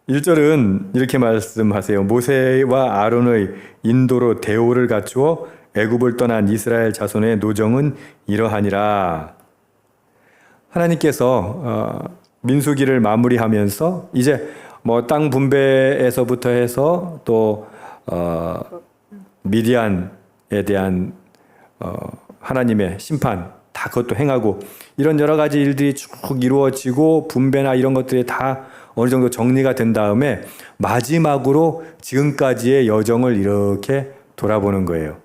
1절은 이렇게 말씀하세요. 모세와 아론의 인도로 대오를 갖추어 애굽을 떠난 이스라엘 자손의 노정은 이러하니라. 하나님께서 민수기를 마무리하면서 이제 뭐 땅 분배에서부터 해서 또 미디안에 대한 하나님의 심판 다 그것도 행하고 이런 여러 가지 일들이 쭉 이루어지고 분배나 이런 것들이 다 어느 정도 정리가 된 다음에 마지막으로 지금까지의 여정을 이렇게 돌아보는 거예요.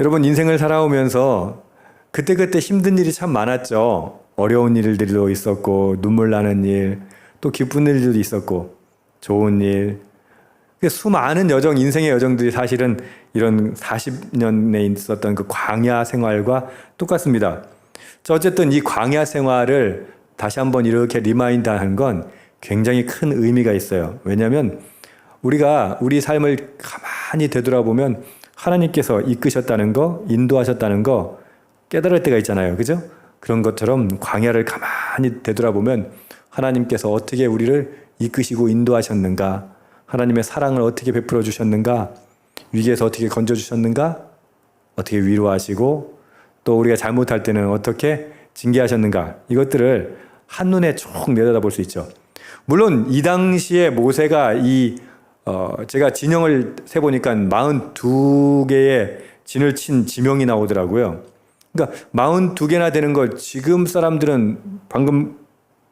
여러분 인생을 살아오면서 그때그때 힘든 일이 참 많았죠. 어려운 일들도 있었고 눈물 나는 일, 또 기쁜 일들도 있었고 좋은 일. 수많은 여정, 인생의 여정들이 사실은 이런 40년에 있었던 그 광야 생활과 똑같습니다. 어쨌든 이 광야 생활을 다시 한번 이렇게 리마인드하는 건 굉장히 큰 의미가 있어요. 왜냐하면 우리가 우리 삶을 가만히 되돌아보면 하나님께서 이끄셨다는 거, 인도하셨다는 거 깨달을 때가 있잖아요. 그죠? 그런 것처럼 광야를 가만히 되돌아보면 하나님께서 어떻게 우리를 이끄시고 인도하셨는가, 하나님의 사랑을 어떻게 베풀어 주셨는가, 위기에서 어떻게 건져 주셨는가, 어떻게 위로하시고 또 우리가 잘못할 때는 어떻게 징계하셨는가, 이것들을 한눈에 쭉 내려다볼 수 있죠. 물론 이 당시에 모세가 제가 진영을 세보니까 42개의 진을 친 지명이 나오더라고요. 그러니까 42개나 되는 걸 지금 사람들은 방금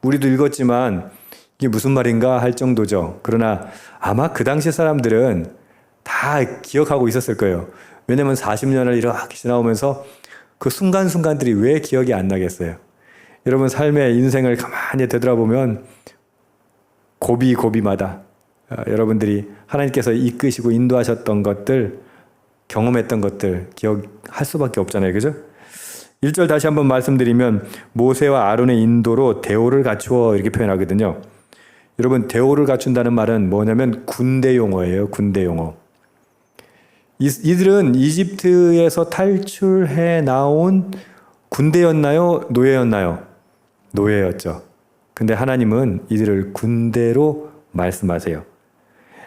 우리도 읽었지만 이게 무슨 말인가 할 정도죠. 그러나 아마 그 당시 사람들은 다 기억하고 있었을 거예요. 왜냐면 40년을 이렇게 지나오면서 그 순간순간들이 왜 기억이 안 나겠어요. 여러분 삶의 인생을 가만히 되돌아보면 고비고비마다 여러분들이 하나님께서 이끄시고 인도하셨던 것들, 경험했던 것들 기억할 수밖에 없잖아요. 그죠? 1절 다시 한번 말씀드리면 모세와 아론의 인도로 대오를 갖추어 이렇게 표현하거든요. 여러분 대오를 갖춘다는 말은 뭐냐면 군대 용어예요. 군대 용어. 이들은 이집트에서 탈출해 나온 군대였나요? 노예였나요? 노예였죠. 근데 하나님은 이들을 군대로 말씀하세요.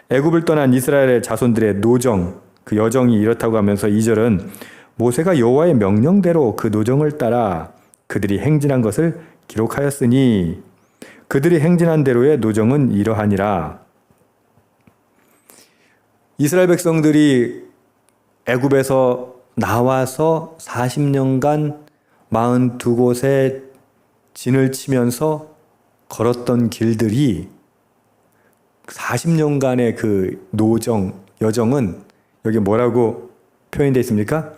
애굽을 떠난 이스라엘의 자손들의 노정, 그 여정이 이렇다고 하면서 2절은 모세가 여호와의 명령대로 그 노정을 따라 그들이 행진한 것을 기록하였으니 그들이 행진한 대로의 노정은 이러하니라. 이스라엘 백성들이 애굽에서 나와서 40년간 42곳에 진을 치면서 걸었던 길들이 40년간의 그 노정, 여정은 여기 뭐라고 표현되어 있습니까?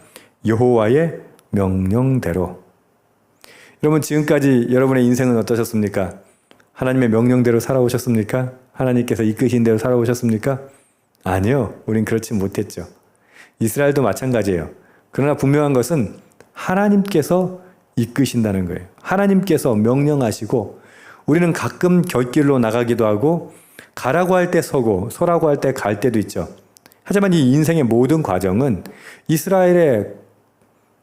여호와의 명령대로. 여러분 지금까지 여러분의 인생은 어떠셨습니까? 하나님의 명령대로 살아오셨습니까? 하나님께서 이끄신 대로 살아오셨습니까? 아니요. 우린 그렇지 못했죠. 이스라엘도 마찬가지예요. 그러나 분명한 것은 하나님께서 이끄신다는 거예요. 하나님께서 명령하시고 우리는 가끔 곁길로 나가기도 하고 가라고 할 때 서고 서라고 할 때 갈 때도 있죠. 하지만 이 인생의 모든 과정은 이스라엘의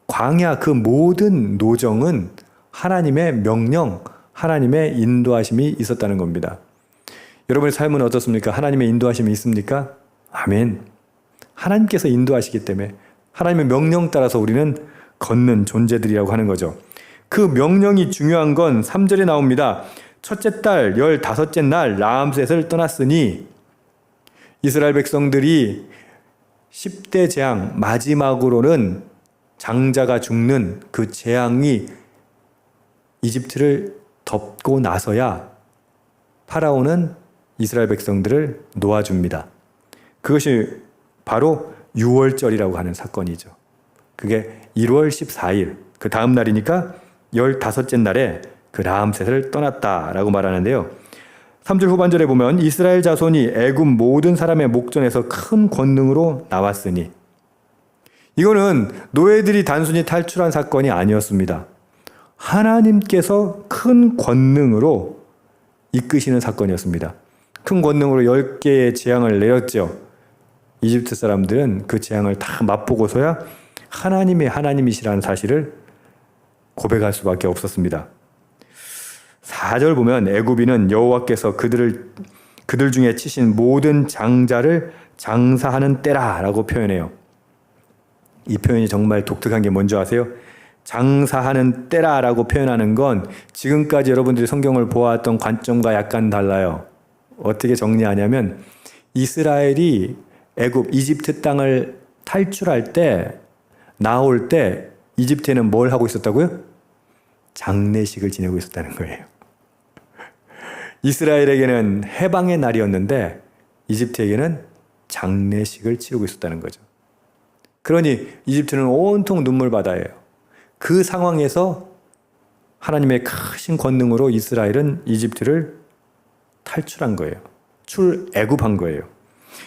광야 그 모든 노정은 하나님의 명령, 하나님의 인도하심이 있었다는 겁니다. 여러분의 삶은 어떻습니까? 하나님의 인도하심이 있습니까? 아멘. 하나님께서 인도하시기 때문에 하나님의 명령 따라서 우리는 걷는 존재들이라고 하는 거죠. 그 명령이 중요한 건 3절에 나옵니다. 첫째 달 15째 날 라암셋을 떠났으니 이스라엘 백성들이 10대 재앙 마지막으로는 장자가 죽는 그 재앙이 이집트를 덮고 나서야 파라오는 이스라엘 백성들을 놓아줍니다. 그것이 바로 유월절이라고 하는 사건이죠. 그게 1월 14일 그 다음 날이니까 15째 날에 그 라암셋을 떠났다라고 말하는데요. 3절 후반절에 보면 이스라엘 자손이 애굽 모든 사람의 목전에서 큰 권능으로 나왔으니, 이거는 노예들이 단순히 탈출한 사건이 아니었습니다. 하나님께서 큰 권능으로 이끄시는 사건이었습니다. 큰 권능으로 10개의 재앙을 내렸죠. 이집트 사람들은 그 재앙을 다 맛보고서야 하나님이 하나님이시라는 사실을 고백할 수밖에 없었습니다. 4절 보면 애굽인은 여호와께서 그들 중에 치신 모든 장자를 장사하는 때라라고 표현해요. 이 표현이 정말 독특한 게 뭔지 아세요? 장사하는 때라라고 표현하는 건 지금까지 여러분들이 성경을 보아왔던 관점과 약간 달라요. 어떻게 정리하냐면 이스라엘이 애굽 이집트 땅을 탈출할 때 나올 때 이집트에는 뭘 하고 있었다고요? 장례식을 지내고 있었다는 거예요. 이스라엘에게는 해방의 날이었는데 이집트에게는 장례식을 치르고 있었다는 거죠. 그러니 이집트는 온통 눈물 바다예요. 그 상황에서 하나님의 크신 권능으로 이스라엘은 이집트를 탈출한 거예요. 출애굽한 거예요.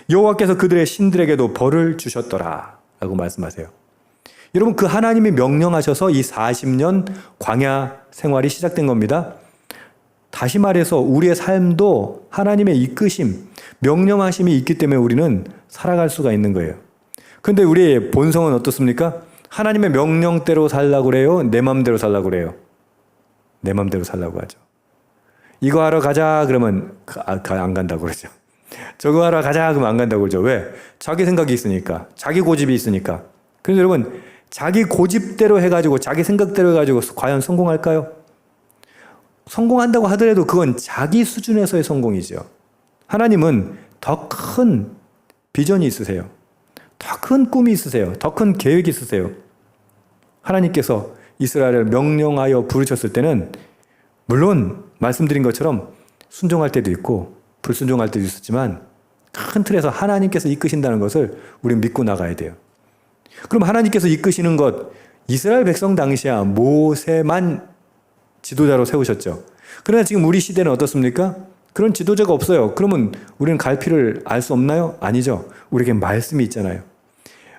여호와께서 그들의 신들에게도 벌을 주셨더라 라고 말씀하세요. 여러분, 그 하나님이 명령하셔서 이 40년 광야 생활이 시작된 겁니다. 다시 말해서 우리의 삶도 하나님의 이끄심, 명령하심이 있기 때문에 우리는 살아갈 수가 있는 거예요. 근데 우리의 본성은 어떻습니까? 하나님의 명령대로 살라고 그래요? 내 맘대로 살라고 그래요? 내 맘대로 살라고 하죠. 이거 하러 가자 그러면 안 간다고 그러죠. 저거 하러 가자 그러면 안 간다고 그러죠. 왜? 자기 생각이 있으니까. 자기 고집이 있으니까. 그래서 여러분, 자기 고집대로 해가지고 자기 생각대로 해가지고 과연 성공할까요? 성공한다고 하더라도 그건 자기 수준에서의 성공이죠. 하나님은 더 큰 비전이 있으세요. 더 큰 꿈이 있으세요. 더 큰 계획이 있으세요. 하나님께서 이스라엘을 명령하여 부르셨을 때는 물론 말씀드린 것처럼 순종할 때도 있고 불순종할 때도 있었지만 큰 틀에서 하나님께서 이끄신다는 것을 우리는 믿고 나가야 돼요. 그럼 하나님께서 이끄시는 것, 이스라엘 백성 당시야 모세만 지도자로 세우셨죠. 그러나 지금 우리 시대는 어떻습니까? 그런 지도자가 없어요. 그러면 우리는 갈피를 알 수 없나요? 아니죠. 우리에게 말씀이 있잖아요.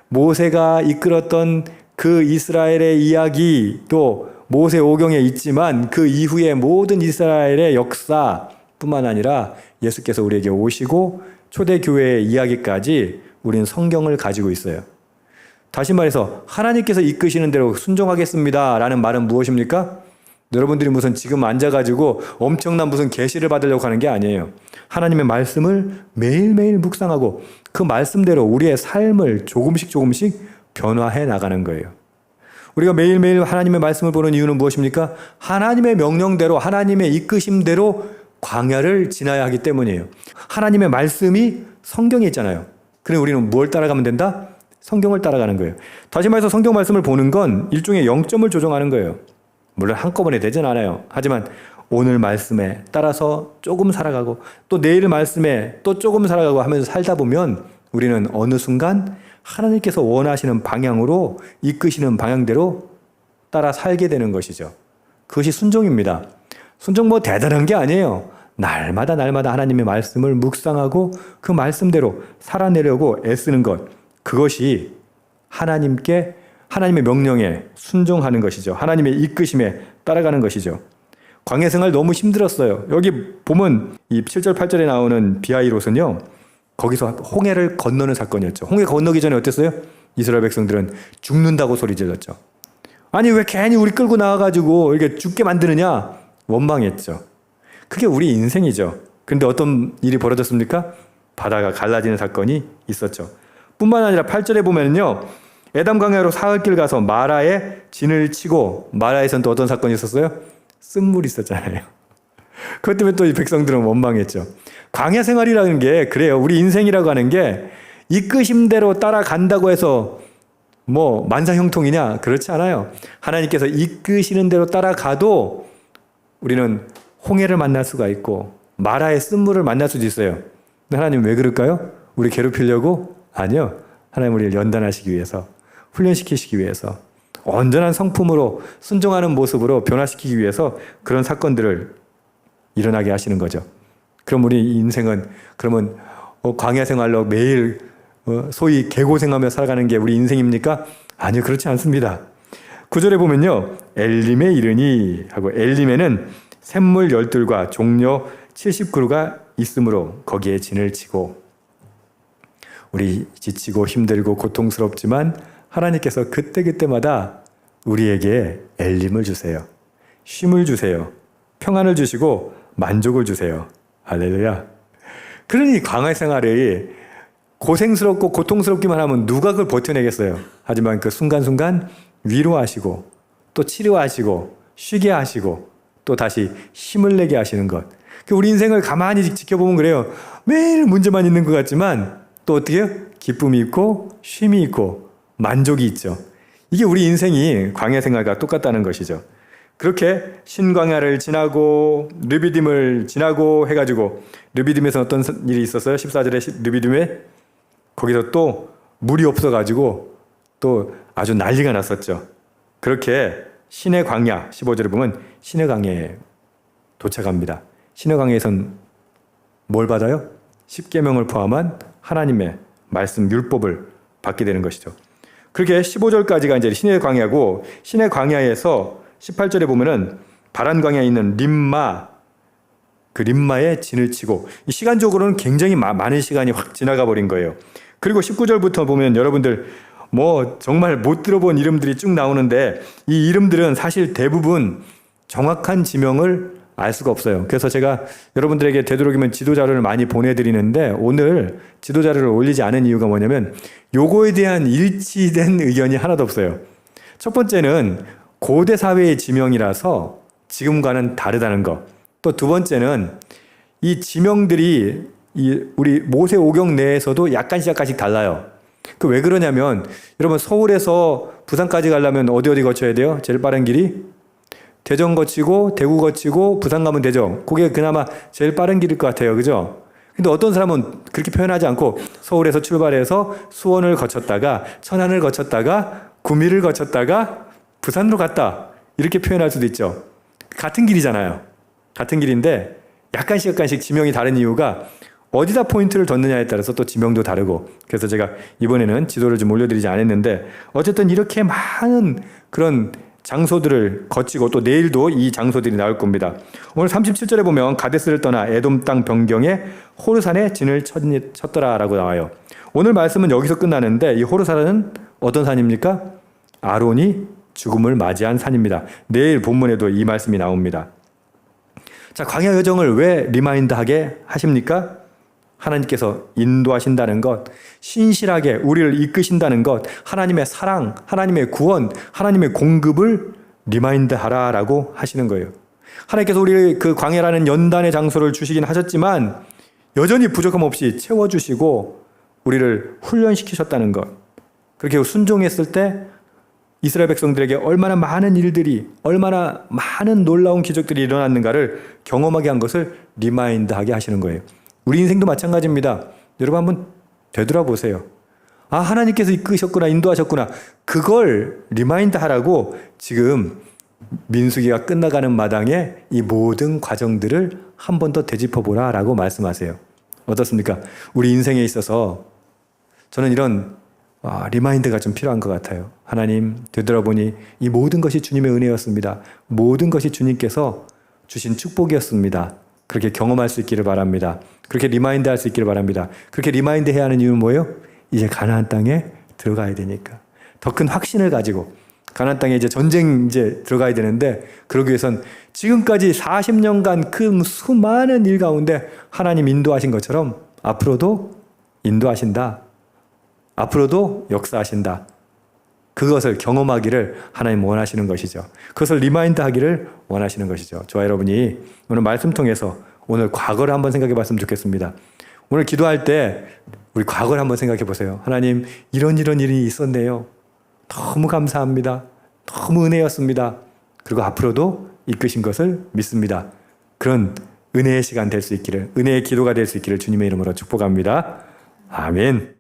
모세가 이끌었던 그 이스라엘의 이야기, 또 모세 오경에 있지만 그 이후의 모든 이스라엘의 역사뿐만 아니라 예수께서 우리에게 오시고 초대교회의 이야기까지 우리는 성경을 가지고 있어요. 다시 말해서 하나님께서 이끄시는 대로 순종하겠습니다 라는 말은 무엇입니까? 여러분들이 무슨 지금 앉아가지고 엄청난 무슨 계시를 받으려고 하는 게 아니에요. 하나님의 말씀을 매일매일 묵상하고 그 말씀대로 우리의 삶을 조금씩 변화해 나가는 거예요. 우리가 매일매일 하나님의 말씀을 보는 이유는 무엇입니까? 하나님의 명령대로 하나님의 이끄심대로 광야를 지나야 하기 때문이에요. 하나님의 말씀이 성경에 있잖아요. 그래 우리는 뭘 따라가면 된다? 성경을 따라가는 거예요. 다시 말해서 성경 말씀을 보는 건 일종의 영점을 조정하는 거예요. 물론 한꺼번에 되진 않아요. 하지만 오늘 말씀에 따라서 조금 살아가고 또 내일 말씀에 또 조금 살아가고 하면서 살다 보면 우리는 어느 순간 하나님께서 원하시는 방향으로 이끄시는 방향대로 따라 살게 되는 것이죠. 그것이 순종입니다. 순종 뭐 대단한 게 아니에요. 날마다 하나님의 말씀을 묵상하고 그 말씀대로 살아내려고 애쓰는 것. 그것이 하나님의 명령에 순종하는 것이죠. 하나님의 이끄심에 따라가는 것이죠. 광야 생활 너무 힘들었어요. 여기 보면 이 7절 8절에 나오는 비하이롯은요. 거기서 홍해를 건너는 사건이었죠. 홍해 건너기 전에 어땠어요? 이스라엘 백성들은 죽는다고 소리 질렀죠. 아니 왜 괜히 우리 끌고 나와가지고 이렇게 죽게 만드느냐? 원망했죠. 그게 우리 인생이죠. 그런데 어떤 일이 벌어졌습니까? 바다가 갈라지는 사건이 있었죠. 뿐만 아니라 8절에 보면요. 에담 광야로 사흘길 가서 마라에 진을 치고 마라에선 또 어떤 사건이 있었어요? 쓴물이 있었잖아요. 그것 때문에 또 이 백성들은 원망했죠. 광야 생활이라는 게 그래요. 우리 인생이라고 하는 게 이끄심대로 따라간다고 해서 뭐 만사형통이냐? 그렇지 않아요. 하나님께서 이끄시는 대로 따라가도 우리는 홍해를 만날 수가 있고 마라의 쓴물을 만날 수도 있어요. 근데 하나님 왜 그럴까요? 우리 괴롭히려고? 아니요. 하나님 우리를 연단하시기 위해서, 훈련시키시기 위해서, 온전한 성품으로 순종하는 모습으로 변화시키기 위해서 그런 사건들을 일어나게 하시는 거죠. 그럼 우리 인생은 그러면 광야 생활로 매일 소위 개고생하며 살아가는 게 우리 인생입니까? 아니요, 그렇지 않습니다. 9절에 보면요. 엘림에 이르니 하고 엘림에는 샘물 12과 종려 70그루가 있으므로 거기에 진을 치고 우리 지치고 힘들고 고통스럽지만 하나님께서 그때그때마다 우리에게 엘림을 주세요. 쉼을 주세요. 평안을 주시고 만족을 주세요. 할렐루야. 그러니 광야 생활이 고생스럽고 고통스럽기만 하면 누가 그걸 버텨내겠어요. 하지만 그 순간순간 위로하시고 또 치료하시고 쉬게 하시고 또 다시 힘을 내게 하시는 것. 우리 인생을 가만히 지켜보면 그래요. 매일 문제만 있는 것 같지만 또 어떻게 해요? 기쁨이 있고 쉼이 있고 만족이 있죠. 이게 우리 인생이 광야 생활과 똑같다는 것이죠. 그렇게 신광야를 지나고 르비딤을 지나고 해가지고 르비딤에서 어떤 일이 있었어요? 14절에 르비딤에 거기서 또 물이 없어가지고 또 아주 난리가 났었죠. 그렇게 신의 광야 15절에 보면 신의 광야에 도착합니다. 신의 광야에선 뭘 받아요? 십계명을 포함한 하나님의 말씀 율법을 받게 되는 것이죠. 그렇게 15절까지가 이제 신의 광야고 신의 광야에서 18절에 보면은 바란 광야에 있는 림마 그 림마에 진을 치고 이 시간적으로는 굉장히 많은 시간이 확 지나가 버린 거예요. 그리고 19절부터 보면 여러분들 뭐 정말 못 들어본 이름들이 쭉 나오는데 이 이름들은 사실 대부분 정확한 지명을 알 수가 없어요. 그래서 제가 여러분들에게 되도록이면 지도자료를 많이 보내드리는데 오늘 지도자료를 올리지 않은 이유가 뭐냐면 요거에 대한 일치된 의견이 하나도 없어요. 첫 번째는 고대 사회의 지명이라서 지금과는 다르다는 거. 또 두 번째는 이 지명들이 우리 모세오경 내에서도 약간씩 달라요. 그 왜 그러냐면 여러분 서울에서 부산까지 가려면 어디 거쳐야 돼요? 제일 빠른 길이 대전 거치고 대구 거치고 부산 가면 되죠. 그게 그나마 제일 빠른 길일 것 같아요. 그죠? 근데 어떤 사람은 그렇게 표현하지 않고 서울에서 출발해서 수원을 거쳤다가 천안을 거쳤다가 구미를 거쳤다가 부산으로 갔다 이렇게 표현할 수도 있죠. 같은 길이잖아요. 같은 길인데 약간씩 지명이 다른 이유가 어디다 포인트를 뒀느냐에 따라서 또 지명도 다르고 그래서 제가 이번에는 지도를 좀 올려드리지 않았는데 어쨌든 이렇게 많은 그런 장소들을 거치고 또 내일도 이 장소들이 나올 겁니다. 오늘 37절에 보면 가데스를 떠나 에돔 땅 변경에 호르산에 진을 쳤더라라고 나와요. 오늘 말씀은 여기서 끝나는데 이 호르산은 어떤 산입니까? 아론이 죽음을 맞이한 산입니다. 내일 본문에도 이 말씀이 나옵니다. 자, 광야 여정을 왜 리마인드하게 하십니까? 하나님께서 인도하신다는 것, 신실하게 우리를 이끄신다는 것, 하나님의 사랑, 하나님의 구원, 하나님의 공급을 리마인드하라라고 하시는 거예요. 하나님께서 우리 그 광야라는 연단의 장소를 주시긴 하셨지만 여전히 부족함 없이 채워주시고 우리를 훈련시키셨다는 것. 그렇게 순종했을 때 이스라엘 백성들에게 얼마나 많은 일들이, 얼마나 많은 놀라운 기적들이 일어났는가를 경험하게 한 것을 리마인드하게 하시는 거예요. 우리 인생도 마찬가지입니다. 여러분 한번 되돌아보세요. 아, 하나님께서 이끄셨구나, 인도하셨구나. 그걸 리마인드 하라고 지금 민수기가 끝나가는 마당에 이 모든 과정들을 한 번 더 되짚어보라 라고 말씀하세요. 어떻습니까? 우리 인생에 있어서 저는 이런 리마인드가 좀 필요한 것 같아요. 하나님, 되돌아보니 이 모든 것이 주님의 은혜였습니다. 모든 것이 주님께서 주신 축복이었습니다. 그렇게 경험할 수 있기를 바랍니다. 그렇게 리마인드 할 수 있기를 바랍니다. 그렇게 리마인드 해야 하는 이유는 뭐예요? 이제 가나안 땅에 들어가야 되니까. 더 큰 확신을 가지고 가나안 땅에 이제 전쟁 이제 들어가야 되는데 그러기 위해선 지금까지 40년간 그 수많은 일 가운데 하나님 인도하신 것처럼 앞으로도 인도하신다. 앞으로도 역사하신다. 그것을 경험하기를 하나님 원하시는 것이죠. 그것을 리마인드 하기를 원하시는 것이죠. 저와 여러분이 오늘 말씀 통해서 오늘 과거를 한번 생각해 봤으면 좋겠습니다. 오늘 기도할 때 우리 과거를 한번 생각해 보세요. 하나님, 이런 일이 있었네요. 너무 감사합니다. 너무 은혜였습니다. 그리고 앞으로도 이끄신 것을 믿습니다. 그런 은혜의 시간 될 수 있기를, 은혜의 기도가 될 수 있기를 주님의 이름으로 축복합니다. 아멘.